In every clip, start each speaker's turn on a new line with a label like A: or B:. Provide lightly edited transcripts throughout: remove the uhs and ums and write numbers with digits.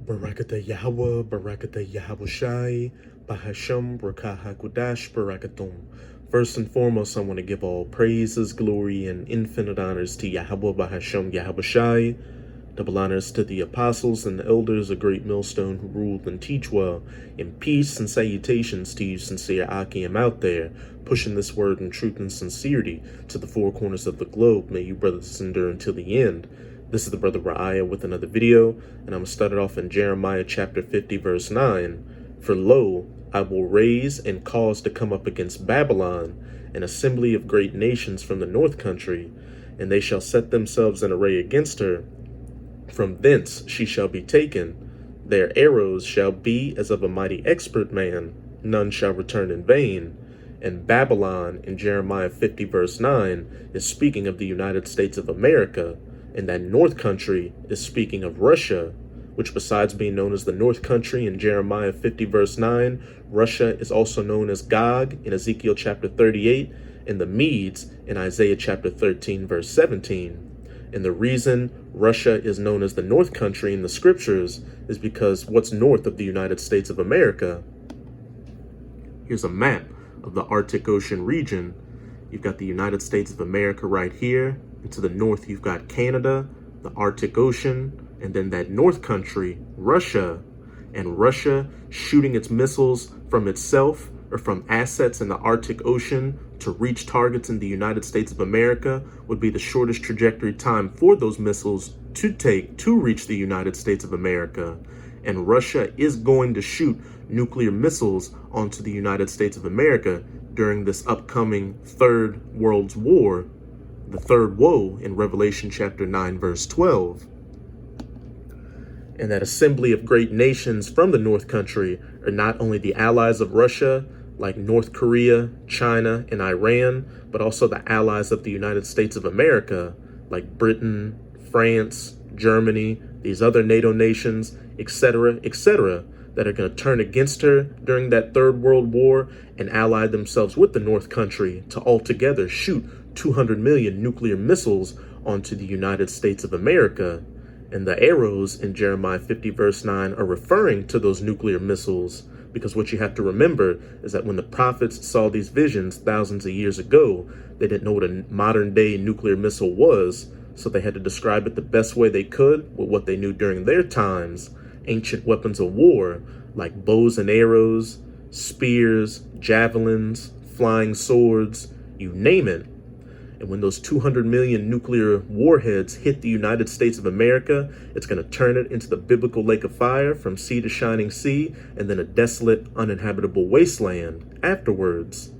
A: Barakata Yahweh, Barakata Yahabushai, Bahasham, Rakahakudash, Barakatum. First and foremost, I want to give all praises, glory, and infinite honors to Yahweh, Bahasham, Yahabushai. Double honors to the apostles and the elders, a great millstone who ruled and teach well. And peace and salutations to you, sincere Akim out there, pushing this word in truth and sincerity to the four corners of the globe. May you brothers endure until the end. This is the brother Ra'aya with another video, and I'm going to start it off in Jeremiah chapter 50, verse 9. For lo, I will raise and cause to come up against Babylon an assembly of great nations from the north country, and they shall set themselves in array against her. From thence she shall be taken. Their arrows shall be as of a mighty expert man. None shall return in vain. And Babylon in Jeremiah 50 verse 9 is speaking of the United States of America. And that north country is speaking of Russia, which besides being known as the north country in Jeremiah 50 verse 9, Russia is also known as Gog in Ezekiel chapter 38, and the Medes in Isaiah chapter 13 verse 17. And the reason Russia is known as the North Country in the scriptures is because what's north of the United States of America? Here's a map of the Arctic Ocean region. You've got the United States of America right here. And to the north, you've got Canada, the Arctic Ocean, and then that North Country, Russia. And Russia shooting its missiles from itself or from assets in the Arctic Ocean to reach targets in the United States of America would be the shortest trajectory time for those missiles to take to reach the United States of America. And Russia is going to shoot nuclear missiles onto the United States of America during this upcoming Third World War, the third woe in Revelation chapter 9, verse 12. And that assembly of great nations from the North Country are not only the allies of Russia, like North Korea, China, and Iran, but also the allies of the United States of America, like Britain, France, Germany, these other NATO nations, etc., that are going to turn against her during that Third World War and ally themselves with the North Country to altogether shoot 200 million nuclear missiles onto the United States of America. And the arrows in Jeremiah 50 verse 9 are referring to those nuclear missiles, because what you have to remember is that when the prophets saw these visions thousands of years ago, they didn't know what a modern day nuclear missile was, so they had to describe it the best way they could with what they knew during their times. Ancient weapons of war like bows and arrows, spears, javelins, flying swords, you name it. And when those 200 million nuclear warheads hit the United States of America, it's going to turn it into the biblical lake of fire from sea to shining sea, and then a desolate, uninhabitable wasteland afterwards.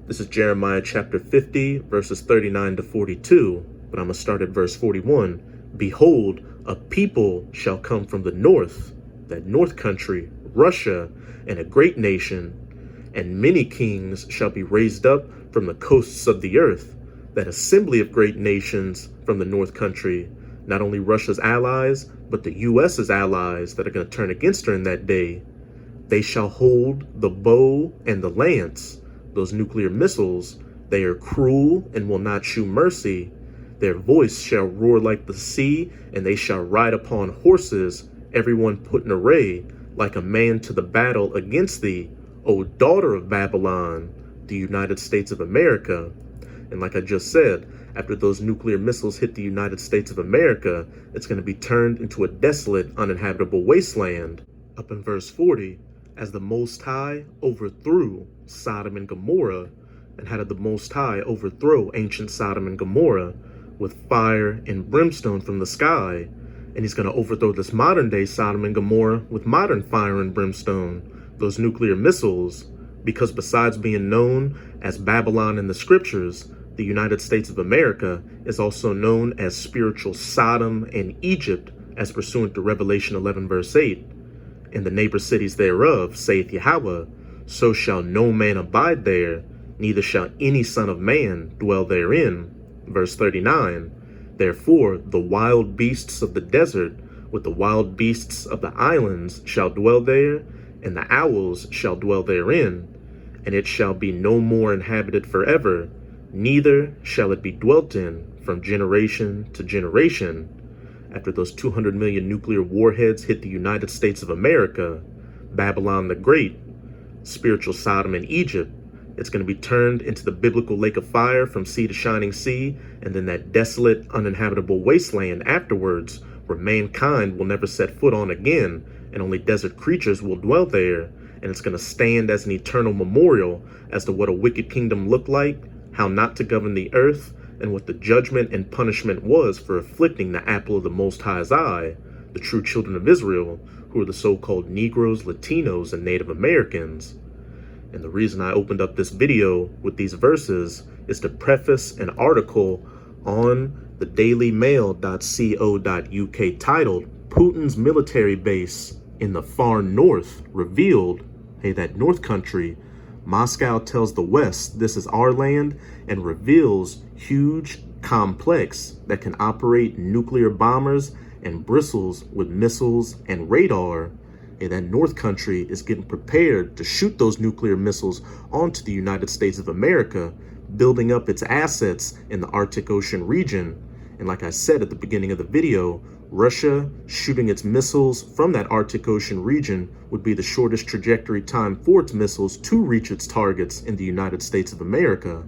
A: This is Jeremiah chapter 50, verses 39 to 42, but I'm going to start at verse 41. Behold, a people shall come from the north, that north country, Russia, and a great nation, and many kings shall be raised up from the coasts of the earth, that assembly of great nations from the north country, not only Russia's allies, but the U.S.'s allies that are going to turn against her in that day. They shall hold the bow and the lance, those nuclear missiles. They are cruel and will not shew mercy. Their voice shall roar like the sea, and they shall ride upon horses, everyone put in array, like a man to the battle against thee, O daughter of Babylon, the United States of America. And like I just said, after those nuclear missiles hit the United States of America, it's going to be turned into a desolate, uninhabitable wasteland. Up in verse 40, as the Most High overthrew Sodom and Gomorrah. And how did the Most High overthrow ancient Sodom and Gomorrah? With fire and brimstone from the sky. And he's going to overthrow this modern day Sodom and Gomorrah with modern fire and brimstone, those nuclear missiles. Because besides being known as Babylon in the scriptures, the United States of America is also known as spiritual Sodom and Egypt, as pursuant to Revelation 11 verse 8. In the neighbor cities thereof, saith Yahweh, so shall no man abide there, neither shall any son of man dwell therein. Verse 39, therefore the wild beasts of the desert with the wild beasts of the islands shall dwell there, and the owls shall dwell therein, and it shall be no more inhabited forever, neither shall it be dwelt in from generation to generation. after those 200 million nuclear warheads hit the United States of America, Babylon the Great, spiritual Sodom and Egypt, it's going to be turned into the biblical lake of fire from sea to shining sea, and then that desolate, uninhabitable wasteland afterwards, where mankind will never set foot on again, and only desert creatures will dwell there, and it's going to stand as an eternal memorial as to what a wicked kingdom looked like, how not to govern the earth, and what the judgment and punishment was for afflicting the apple of the Most High's eye, the true children of Israel, who are the so-called Negroes, Latinos, and Native Americans. And the reason I opened up this video with these verses is to preface an article on the dailymail.co.uk titled Putin's military base in the far north revealed, hey, that north country, Moscow tells the West this is our land and reveals huge complex that can operate nuclear bombers and bristles with missiles and radar. And that North country is getting prepared to shoot those nuclear missiles onto the United States of America, building up its assets in the Arctic Ocean region. And like I said at the beginning of the video, Russia shooting its missiles from that Arctic Ocean region would be the shortest trajectory time for its missiles to reach its targets in the United States of America.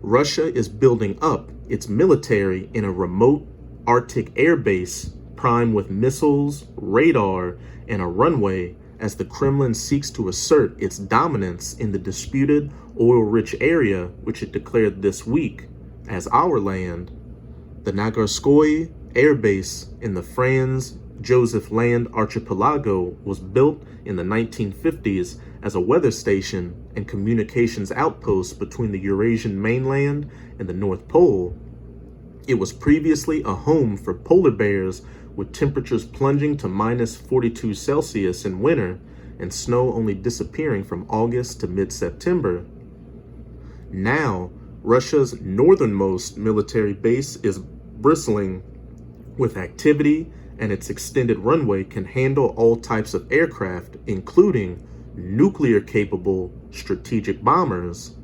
A: Russia is building up its military in a remote Arctic air base primed with missiles, radar, and a runway as the Kremlin seeks to assert its dominance in the disputed oil-rich area, which it declared this week as our land. The Nagarskoye Air Base in the Franz Joseph Land Archipelago was built in the 1950s as a weather station and communications outpost between the Eurasian mainland and the North Pole. It was previously a home for polar bears, with temperatures plunging to minus 42 Celsius in winter and snow only disappearing from August to mid-September. Now, Russia's northernmost military base is bristling with activity, and its extended runway can handle all types of aircraft, including nuclear-capable strategic bombers.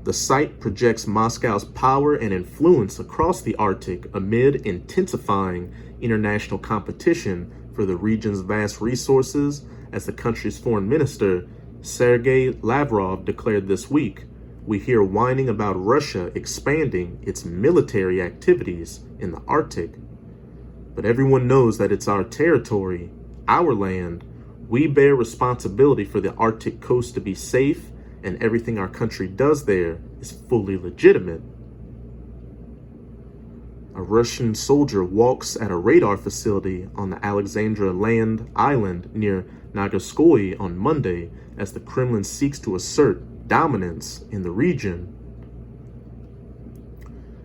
A: The site projects Moscow's power and influence across the Arctic amid intensifying international competition for the region's vast resources, as the country's foreign minister, Sergei Lavrov, declared this week. We hear whining about Russia expanding its military activities in the Arctic. But everyone knows that it's our territory, our land. We bear responsibility for the Arctic coast to be safe, and everything our country does there is fully legitimate. A Russian soldier walks at a radar facility on the Alexandra Land Island near Nagarskoye on Monday as the Kremlin seeks to assert dominance in the region.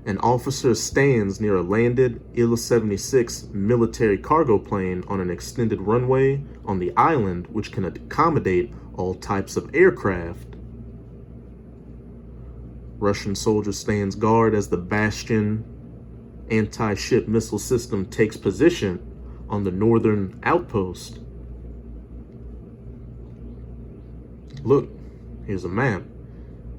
A: An officer stands near a landed Il-76 military cargo plane on an extended runway on the island, which can accommodate all types of aircraft. Russian soldier stands guard as the Bastion anti-ship missile system takes position on the northern outpost. Look, here's a map.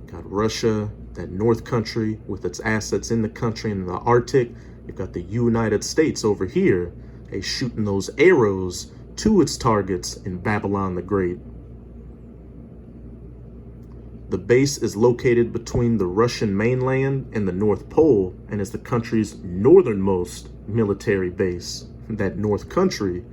A: Got Russia, that north country with its assets in the country and in the Arctic. You've got the United States over here, shooting those arrows to its targets in Babylon the Great. The base is located between the Russian mainland and the North Pole and is the country's northernmost military base. That north country,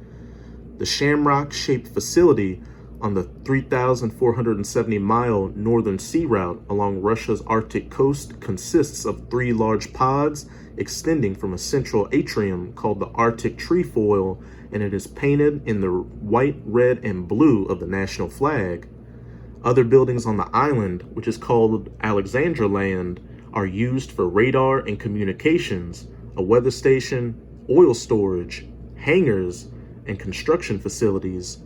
A: the Shamrock-shaped facility on the 3,470-mile northern sea route along Russia's Arctic coast, consists of 3 large pods extending from a central atrium called the Arctic trefoil, and it is painted in the white, red, and blue of the national flag. Other buildings on the island, which is called Alexandra Land, are used for radar and communications, a weather station, oil storage, hangars, and construction facilities.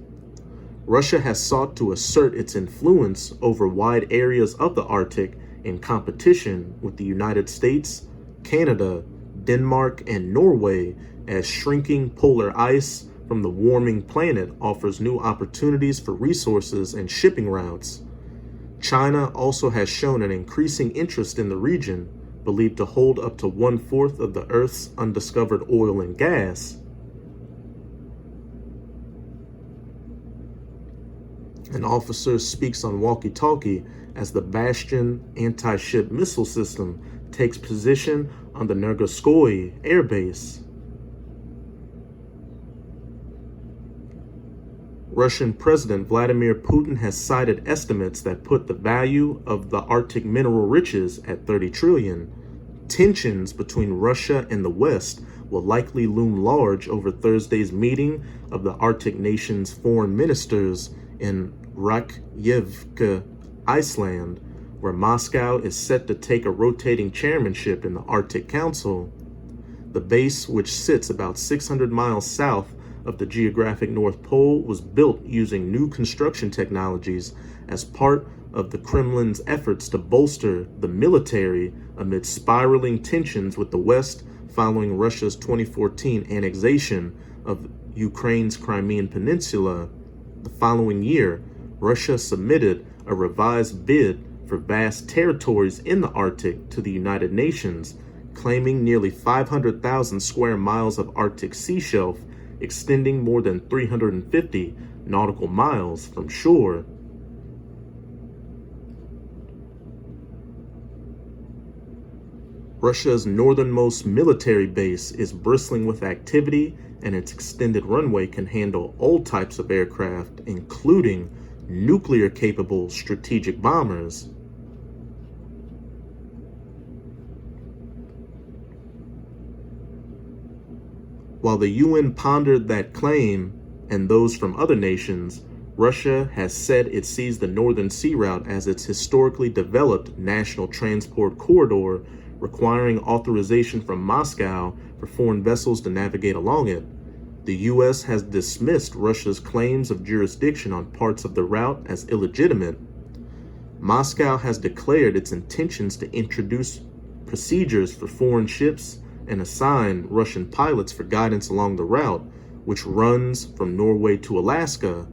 A: Russia has sought to assert its influence over wide areas of the Arctic in competition with the United States, Canada, Denmark, and Norway, as shrinking polar ice from the warming planet offers new opportunities for resources and shipping routes. China also has shown an increasing interest in the region, believed to hold up to 1/4 of the Earth's undiscovered oil and gas. An officer speaks on walkie-talkie as the Bastion anti-ship missile system takes position on the Nergoskoye air base. Russian President Vladimir Putin has cited estimates that put the value of the Arctic mineral riches at 30 trillion. Tensions between Russia and the West will likely loom large over Thursday's meeting of the Arctic nations' foreign ministers in Reykjavik, Iceland, where Moscow is set to take a rotating chairmanship in the Arctic Council. The base, which sits about 600 miles south of the geographic North Pole, was built using new construction technologies as part of the Kremlin's efforts to bolster the military amid spiraling tensions with the West following Russia's 2014 annexation of Ukraine's Crimean Peninsula. The following year, Russia submitted a revised bid for vast territories in the Arctic to the United Nations, claiming nearly 500,000 square miles of Arctic sea shelf, extending more than 350 nautical miles from shore. Russia's northernmost military base is bristling with activity, and its extended runway can handle all types of aircraft, including nuclear-capable strategic bombers. While the UN pondered that claim and those from other nations, Russia has said it sees the Northern Sea Route as its historically developed national transport corridor, requiring authorization from Moscow for foreign vessels to navigate along it. The U.S. has dismissed Russia's claims of jurisdiction on parts of the route as illegitimate. Moscow has declared its intentions to introduce procedures for foreign ships and assign Russian pilots for guidance along the route, which runs from Norway to Alaska.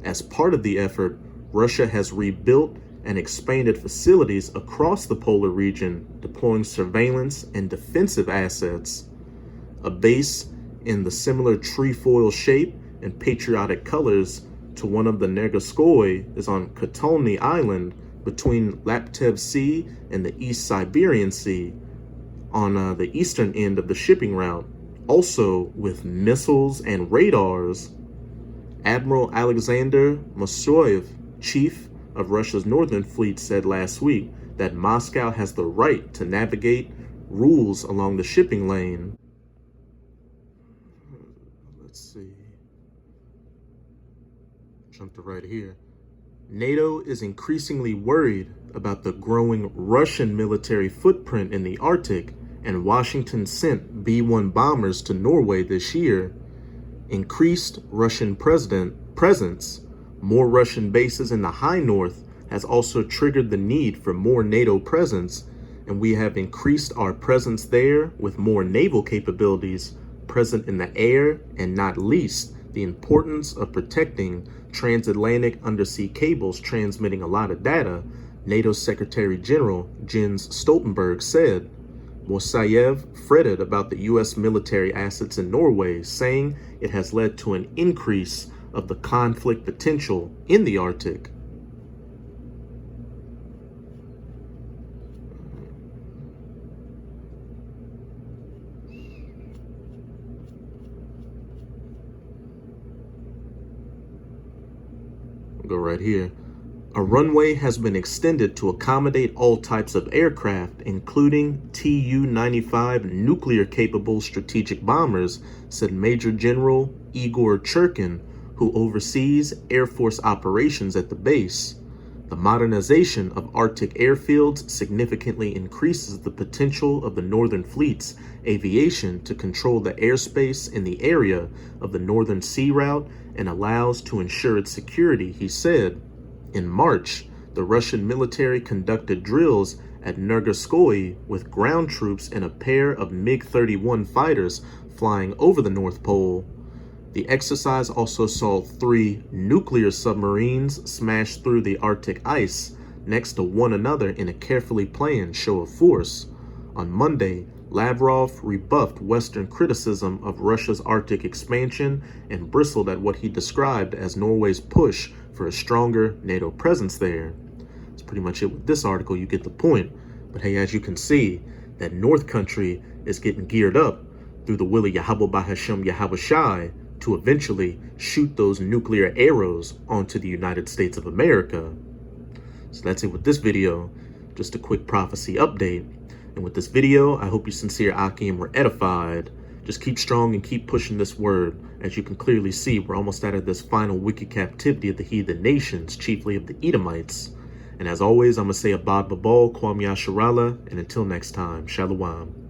A: As part of the effort, Russia has rebuilt and expanded facilities across the polar region, deploying surveillance and defensive assets. A base in the similar trefoil shape and patriotic colors to one of the Nergoskoye is on Kotelny Island between Laptev Sea and the East Siberian Sea, on the eastern end of the shipping route, also with missiles and radars. Admiral Alexander Mosoyev, chief of Russia's Northern Fleet, said last week that Moscow has the right to navigate rules along the shipping lane. Let's see. Jump to right here. NATO is increasingly worried about the growing Russian military footprint in the Arctic, and Washington sent B-1 bombers to Norway this year. Increased Russian presence, more Russian bases in the high north, has also triggered the need for more NATO presence, and we have increased our presence there with more naval capabilities present in the air, and not least the importance of protecting transatlantic undersea cables transmitting a lot of data, NATO Secretary General Jens Stoltenberg said. Mosayev fretted about the U.S. military assets in Norway, saying it has led to an increase of the conflict potential in the Arctic. Go right here. A runway has been extended to accommodate all types of aircraft, including Tu-95 nuclear-capable strategic bombers, said Major General Igor Churkin, who oversees Air Force operations at the base. The modernization of Arctic airfields significantly increases the potential of the Northern Fleet's aviation to control the airspace in the area of the Northern Sea Route and allows to ensure its security, he said. In March, the Russian military conducted drills at Nergoskoye with ground troops and a pair of MiG-31 fighters flying over the North Pole. The exercise also saw 3 nuclear submarines smash through the Arctic ice next to one another in a carefully planned show of force. On Monday, Lavrov rebuffed Western criticism of Russia's Arctic expansion and bristled at what he described as Norway's push for a stronger NATO presence there. That's pretty much it with this article. You get the point. But hey, as you can see, that North country is getting geared up through the will of Yahweh Bahashem Yahweh Shai to eventually shoot those nuclear arrows onto the United States of America. So that's it with this video. Just a quick prophecy update. And with this video, I hope you sincere Akim were edified. Just keep strong and keep pushing this word. As you can clearly see, we're almost out of this final wicked captivity of the heathen nations, chiefly of the Edomites. And as always, I'm going to say Abad Babal, Kwam Yasharala, and until next time, Shalom.